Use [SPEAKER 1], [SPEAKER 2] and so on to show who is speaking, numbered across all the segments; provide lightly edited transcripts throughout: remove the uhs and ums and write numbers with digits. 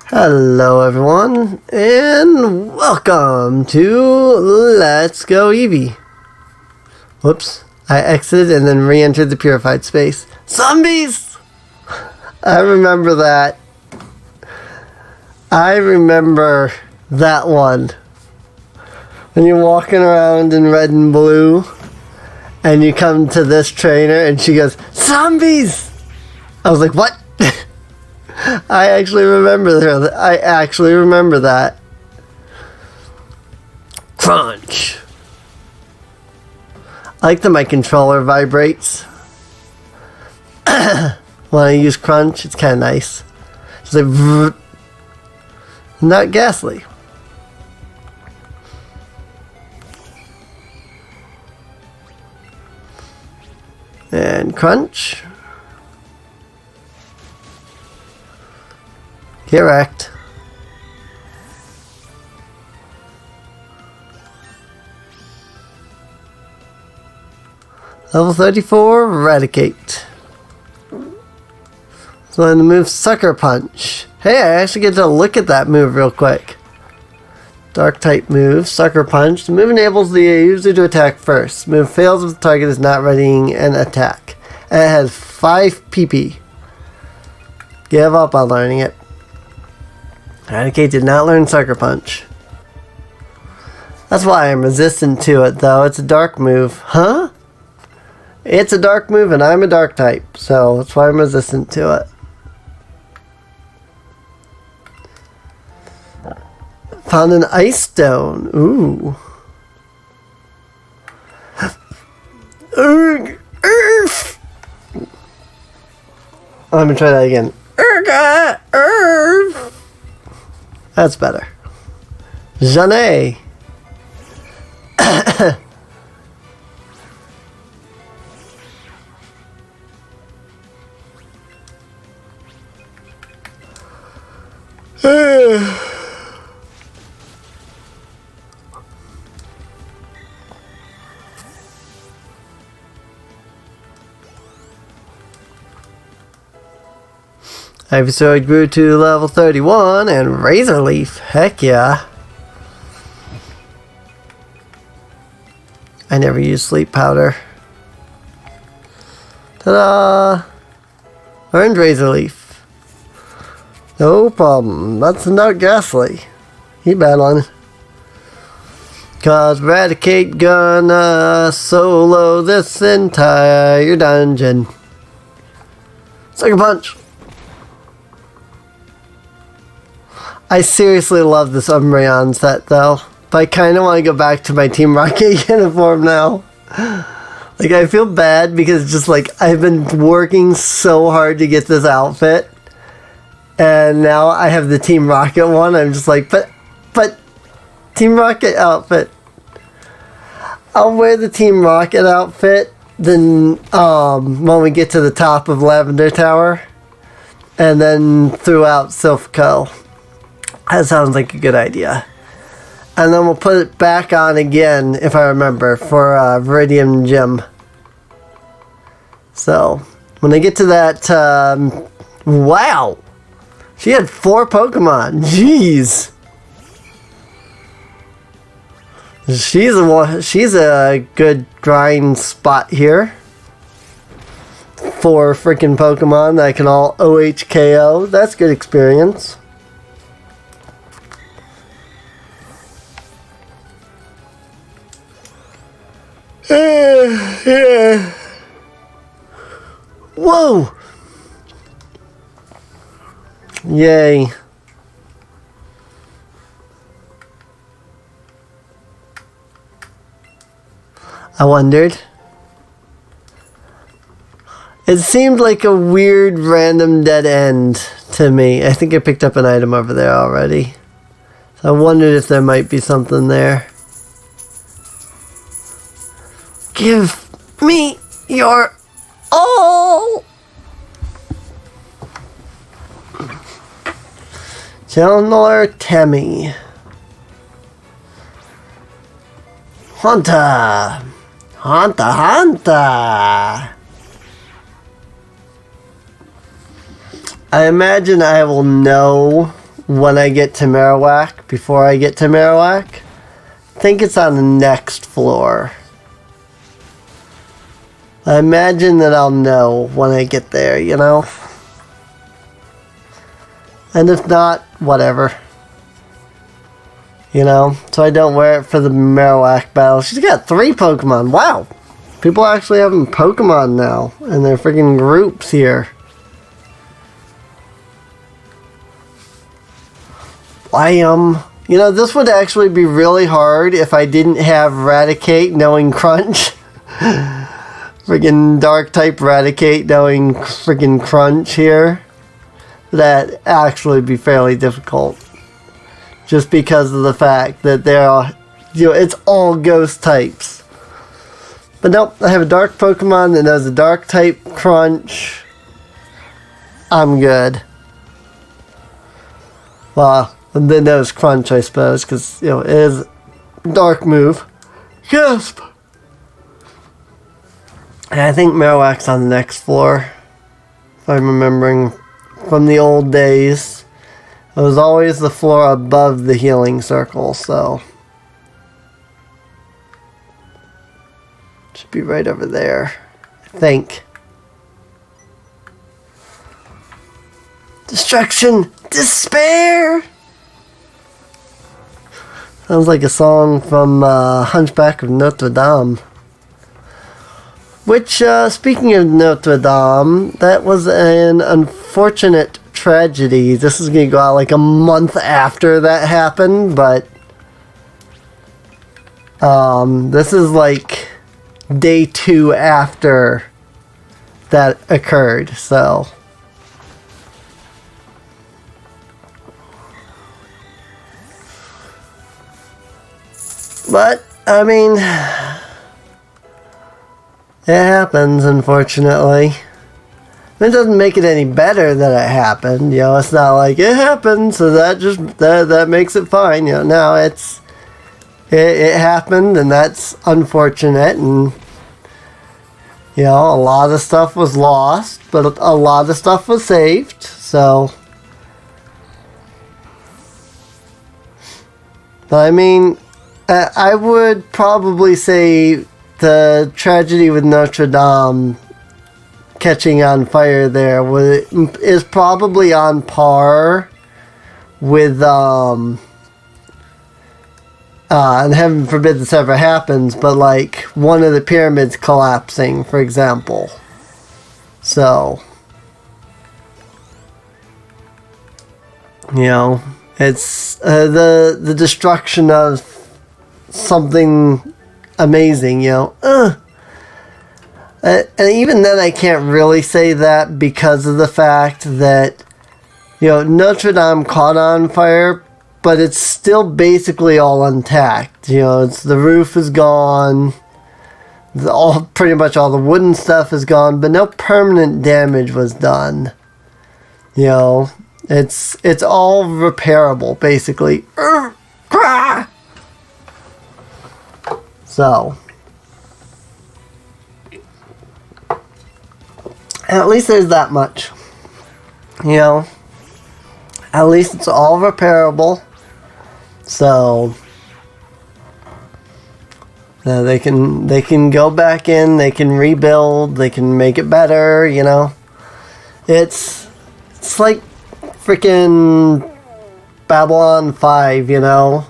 [SPEAKER 1] Hello everyone, and welcome to Let's Go Eevee. Whoops, I exited and then re-entered the purified space. Zombies! I remember that. I remember that one. When you're walking around in red and blue, and you come to this trainer and she goes, "Zombies!" I was like, what? I actually remember that. Crunch. I like that my controller vibrates. When I use crunch, it's kind of nice. It's like, vrr, not ghastly. And crunch. Get wrecked. Level 34, Eradicate. So I'm going to move Sucker Punch. Hey, I actually get to look at that move real quick. Dark type move, Sucker Punch. The move enables the user to attack first. Move fails if the target is not readying an attack. And it has 5 PP. Give up on learning it. Eradicate did not learn Sucker Punch. That's why I'm resistant to it, though. It's a dark move. Huh? It's a dark move, and I'm a dark type, so that's why I'm resistant to it. Found an ice stone. Ooh. Earth. Let me try that again. Earth. That's better. Jeanne. Ivysaur grew to level 31 and Razor Leaf. Heck yeah. I never use sleep powder. Ta-da! Earned Razor Leaf. No problem. That's not ghastly. He bad on. Cause Eradicate gonna solo this entire dungeon. Sucker Punch! I seriously love this Umbreon set though. But I kind of want to go back to my Team Rocket uniform now. Like, I feel bad because just like I've been working so hard to get this outfit. And now I have the Team Rocket one. I'm just like, but Team Rocket outfit. I'll wear the Team Rocket outfit then when we get to the top of Lavender Tower. And then throughout Silphico. That sounds like a good idea. And then we'll put it back on again, if I remember, for Viridian Gym. So, when I get to that, wow! She had 4 Pokemon. Jeez! She's a good grind spot here. 4 freaking Pokemon that I can all OHKO. That's good experience. Yeah. Whoa! Yay. I wondered. It seemed like a weird random dead end to me. I think I picked up an item over there already. So I wondered if there might be something there. Give me your all! Chandler Tammy. Hunter! Hunter! I imagine I will know when I get to Marowak, before I get to Marowak. I think it's on the next floor. I imagine that I'll know when I get there, you know? And if not, whatever. You know? So I don't wear it for the Marowak battle. She's got 3 Pokemon. Wow! People are actually having Pokemon now. And they're freaking groups here. You know, this would actually be really hard if I didn't have Raticate knowing Crunch. Friggin' Dark type Raticate knowing friggin' Crunch here. That'd actually be fairly difficult. Just because of the fact that there are, you know, it's all ghost types. But nope, I have a dark Pokemon that knows a dark type Crunch. I'm good. Well, and then there's Crunch, I suppose, because, you know, it is a dark move. Gasp! And I think Marowak's on the next floor. If I'm remembering from the old days. It was always the floor above the healing circle, so. Should be right over there, I think. Destruction! Despair! Sounds like a song from Hunchback of Notre Dame. Which, speaking of Notre Dame, that was an unfortunate tragedy. This is going to go out like a month after that happened, but this is like day 2 after that occurred, so. But, I mean, it happens, unfortunately. It doesn't make it any better that it happened. You know, it's not like it happened, so that makes it fine. You know, no, it happened, and that's unfortunate. And you know, a lot of stuff was lost, but a lot of stuff was saved. So, but I mean, I would probably say the tragedy with Notre Dame catching on fire there is probably on par with and heaven forbid this ever happens, but like one of the pyramids collapsing, for example. So, you know, it's the destruction of something amazing, you know. And even then I can't really say that because of the fact that, you know, Notre Dame caught on fire, but it's still basically all intact. You know, the roof is gone, pretty much all the wooden stuff is gone, but no permanent damage was done. You know, it's all repairable, basically. So, at least there's that much. You know, at least it's all repairable. So, they can go back in, they can rebuild, they can make it better, you know. It's like freaking Babylon 5, you know.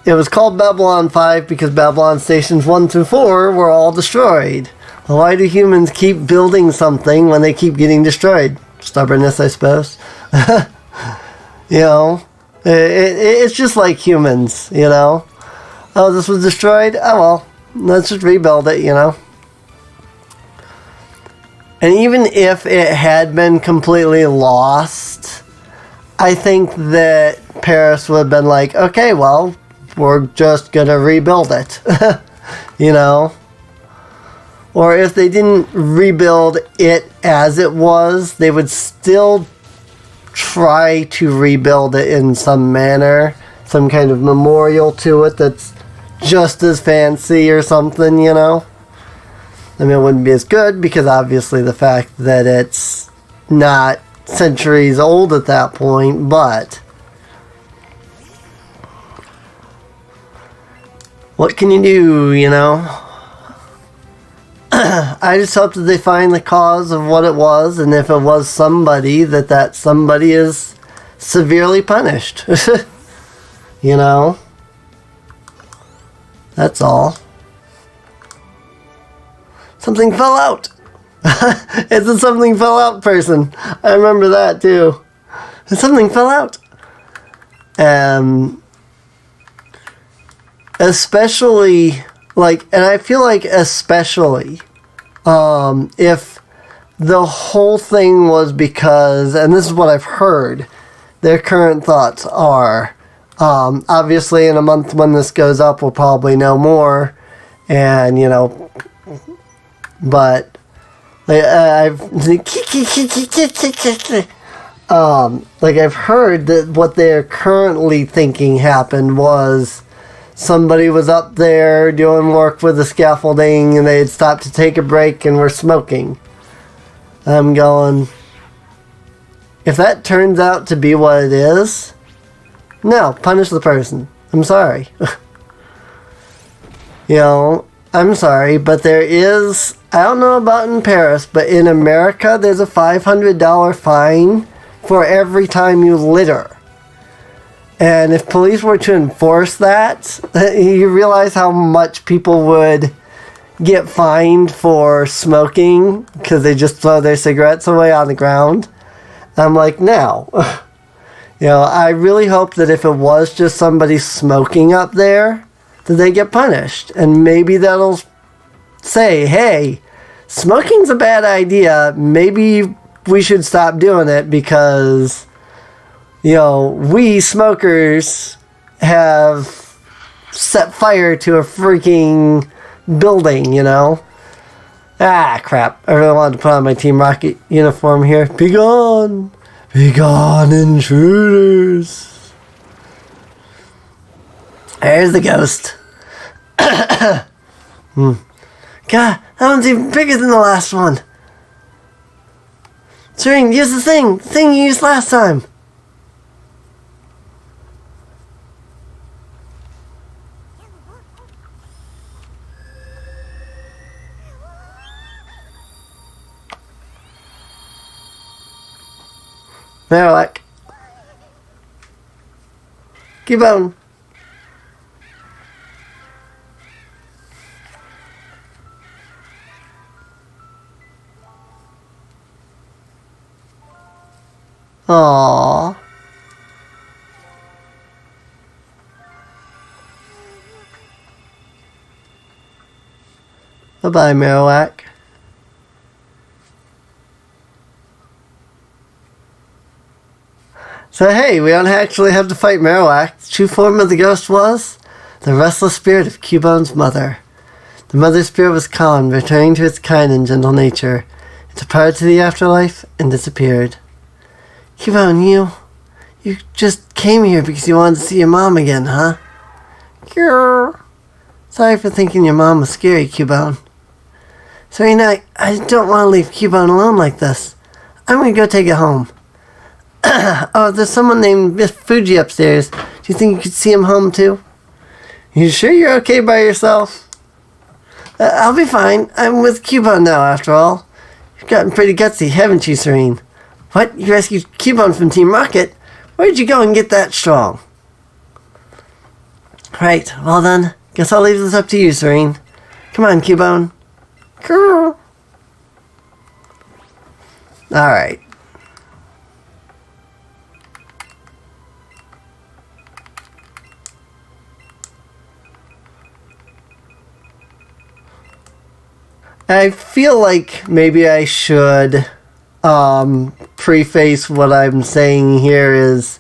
[SPEAKER 1] It was called Babylon 5 because Babylon Stations 1 through 4 were all destroyed. Why do humans keep building something when they keep getting destroyed? Stubbornness, I suppose. You know, it's just like humans, you know. Oh, this was destroyed? Oh, well, let's just rebuild it, you know. And even if it had been completely lost, I think that Paris would have been like, okay, well, we're just going to rebuild it, you know. Or if they didn't rebuild it as it was, they would still try to rebuild it in some manner. Some kind of memorial to it that's just as fancy or something, you know. I mean, it wouldn't be as good because obviously the fact that it's not centuries old at that point, but what can you do, you know? I just hope that they find the cause of what it was, and if it was somebody, that somebody is severely punished. You know? That's all. Something fell out! It's a something fell out person. I remember that too. Something fell out. Especially, like, and I feel like especially, if the whole thing was because, and this is what I've heard, their current thoughts are, obviously in a month when this goes up, we'll probably know more, and, you know, but, I've heard that what they're currently thinking happened was somebody was up there doing work with the scaffolding and they had stopped to take a break and were smoking. I'm going, if that turns out to be what it is, no, punish the person. I'm sorry. You know, I'm sorry, but there is, I don't know about in Paris, but in America there's a $500 fine for every time you litter. And if police were to enforce that, you realize how much people would get fined for smoking because they just throw their cigarettes away on the ground. I'm like, no. You know, I really hope that if it was just somebody smoking up there, that they get punished. And maybe that'll say, hey, smoking's a bad idea. Maybe we should stop doing it because, you know, we smokers have set fire to a freaking building, you know? Ah, crap. I really wanted to put on my Team Rocket uniform here. Be gone! Be gone, intruders! There's the ghost. God, that one's even bigger than the last one. Serene, use the thing you used last time. Marowak. Keep on. Aww. Bye-bye, Marowak. So hey, we don't actually have to fight Marowak. The true form of the ghost was the restless spirit of Cubone's mother. The mother's spirit was calm, returning to its kind and gentle nature. It departed to the afterlife and disappeared. Cubone, you just came here because you wanted to see your mom again, huh? Grrr. Sorry for thinking your mom was scary, Cubone. Serena, I don't want to leave Cubone alone like this. I'm going to go take it home. Oh, there's someone named Miss Fuji upstairs. Do you think you could see him home too? You sure you're okay by yourself? I'll be fine. I'm with Cubone now, after all. You've gotten pretty gutsy, haven't you, Serene? What? You rescued Cubone from Team Rocket? Where'd you go and get that strong? Right, well then, guess I'll leave this up to you, Serene. Come on, Cubone. Girl. Alright. I feel like maybe I should preface what I'm saying here is,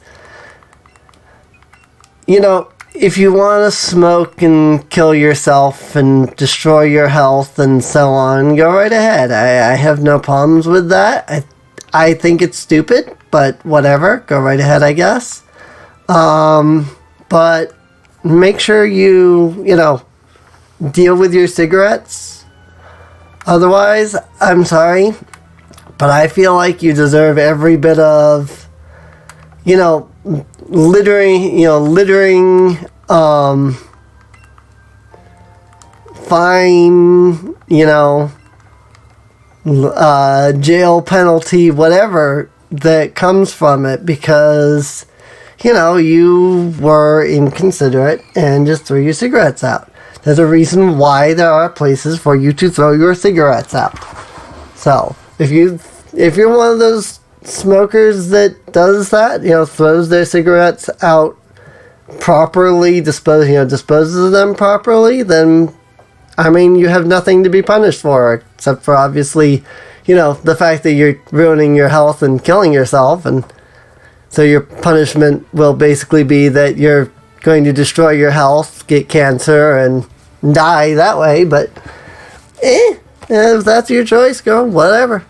[SPEAKER 1] you know, if you want to smoke and kill yourself and destroy your health and so on, go right ahead. I have no problems with that. I think it's stupid, but whatever. Go right ahead, I guess. But make sure you know, deal with your cigarettes. Otherwise, I'm sorry, But I feel like you deserve every bit of, littering, fine, jail penalty, whatever that comes from it, because, you were inconsiderate and just threw your cigarettes out. There's a reason why there are places for you to throw your cigarettes out. So, if you're one of those smokers that does that, throws their cigarettes out properly, disposes of them properly, then, you have nothing to be punished for, except for obviously, the fact that you're ruining your health and killing yourself, and so your punishment will basically be that you're going to destroy your health, get cancer, and die that way, but, if that's your choice, go, whatever.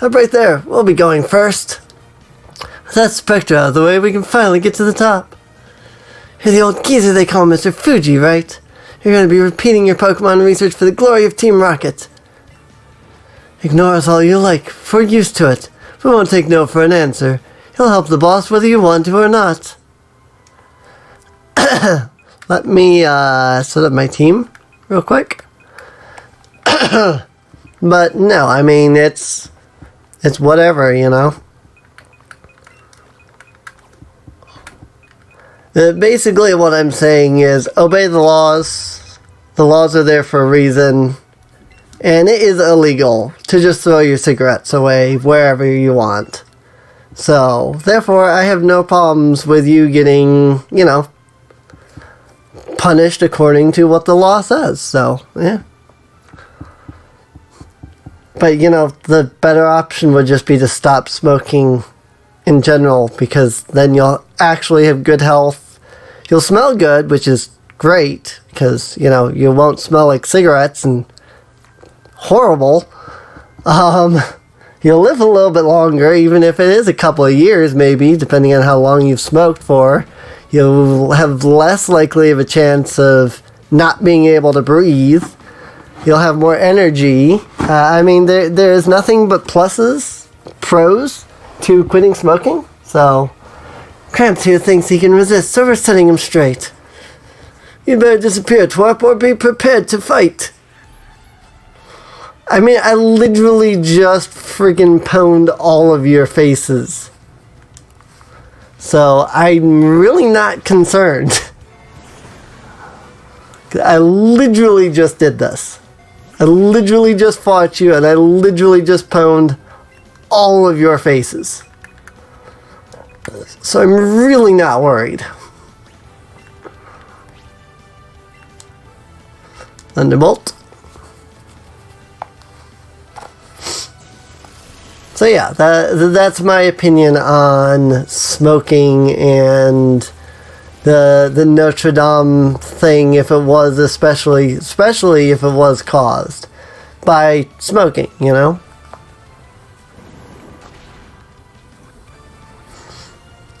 [SPEAKER 1] Up right there, we'll be going first. With that Spectre out of the way, we can finally get to the top. You're the old geezer they call Mr. Fuji, right? You're going to be repeating your Pokemon research for the glory of Team Rocket. Ignore us all you like, if we're used to it. We won't take no for an answer. You'll help the boss whether you want to or not. Let me set up my team real quick. But no, it's whatever, Basically what I'm saying is obey the laws. The laws are there for a reason. And it is illegal to just throw your cigarettes away wherever you want. So, therefore, I have no problems with you getting, punished according to what the law says. So, yeah. But, the better option would just be to stop smoking in general, because then you'll actually have good health. You'll smell good, which is great, because, you won't smell like cigarettes and horrible. You'll live a little bit longer, even if it is a couple of years, maybe, depending on how long you've smoked for. You'll have less likely of a chance of not being able to breathe. You'll have more energy. There's nothing but pros to quitting smoking. So, Cramps here thinks he can resist, so we're setting him straight. You'd better disappear, Twarp, or be prepared to fight. I literally just friggin' pwned all of your faces. So, I'm really not concerned. I literally just did this. I literally just fought you, and I literally just pwned all of your faces. So I'm really not worried. Thunderbolt. So yeah, that's my opinion on smoking and the Notre Dame thing, if it was especially if it was caused by smoking,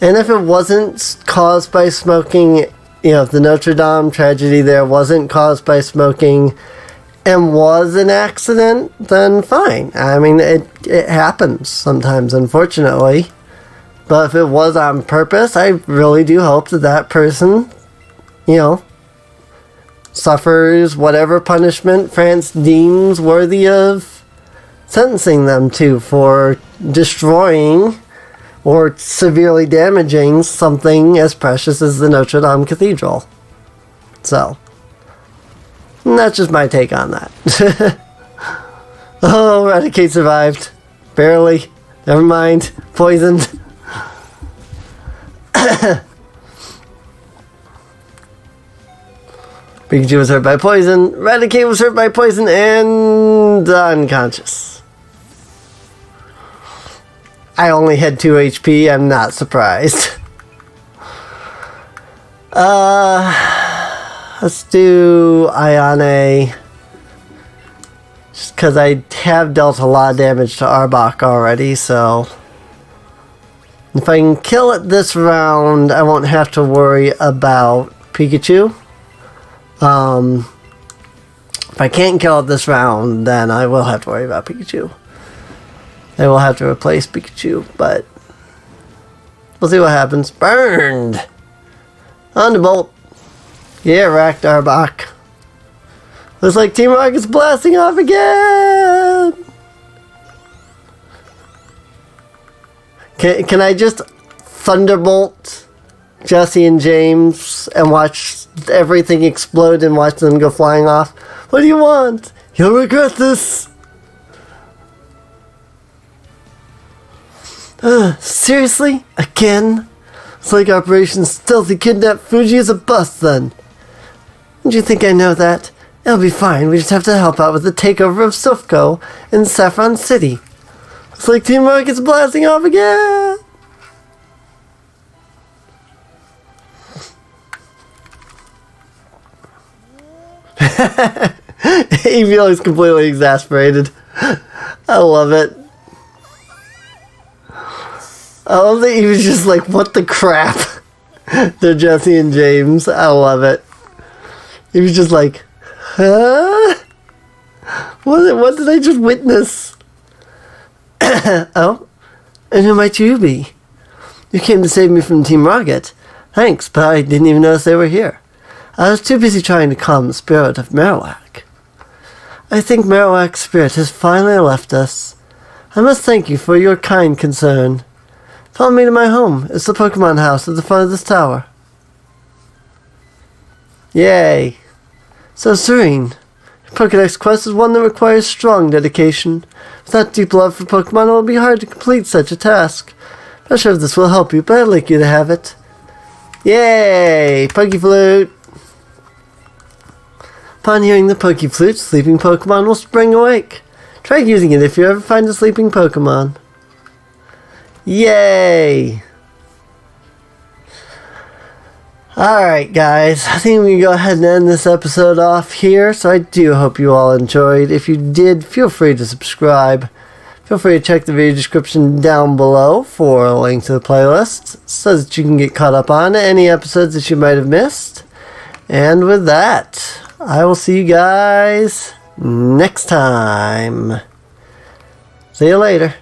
[SPEAKER 1] And if it wasn't caused by smoking, if the Notre Dame tragedy there wasn't caused by smoking and was an accident, then fine. It happens sometimes, unfortunately. But if it was on purpose, I really do hope that person, suffers whatever punishment France deems worthy of sentencing them to for destroying or severely damaging something as precious as the Notre Dame Cathedral. So, that's just my take on that. Oh, Raticate survived. Barely. Never mind. Poisoned. Pikachu was hurt by poison. Raticate was hurt by poison and unconscious. I only had 2 HP. I'm not surprised. Let's do Ione. Just because I have dealt a lot of damage to Arbok already, so if I can kill it this round, I won't have to worry about Pikachu. If I can't kill it this round, then I will have to worry about Pikachu. they will have to replace Pikachu, but we'll see what happens. Burned! Thunderbolt. Yeah, Rakdarbok. Looks like Team Rocket's blasting off again! Can I just Thunderbolt Jesse and James and watch everything explode and watch them go flying off? What do you want? You'll regret this! Seriously? Again? It's like Operation Stealthy Kidnap Fuji is a bust then. Don't you think I know that? It'll be fine, we just have to help out with the takeover of Sufco in Saffron City. Looks like Team Rocket's blasting off again! Eevee is completely exasperated. I love it. I love that he was just like, what the crap? They're Jesse and James. I love it. He was just like, huh? What did I just witness? Oh? And who might you be? You came to save me from Team Rocket. Thanks, but I didn't even notice they were here. I was too busy trying to calm the spirit of Marowak. I think Marowak's spirit has finally left us. I must thank you for your kind concern. Follow me to my home. It's the Pokemon house at the front of this tower. Yay. So serene. Your Pokedex quest is one that requires strong dedication. Without deep love for Pokemon, it will be hard to complete such a task. I'm not sure if this will help you, but I'd like you to have it. Yay! Pokeflute! Upon hearing the Pokeflute, sleeping Pokemon will spring awake. Try using it if you ever find a sleeping Pokemon. Yay! Alright guys, I think we can go ahead and end this episode off here, so I do hope you all enjoyed. If you did, feel free to subscribe. Feel free to check the video description down below for a link to the playlist, so that you can get caught up on any episodes that you might have missed. And with that, I will see you guys next time. See you later.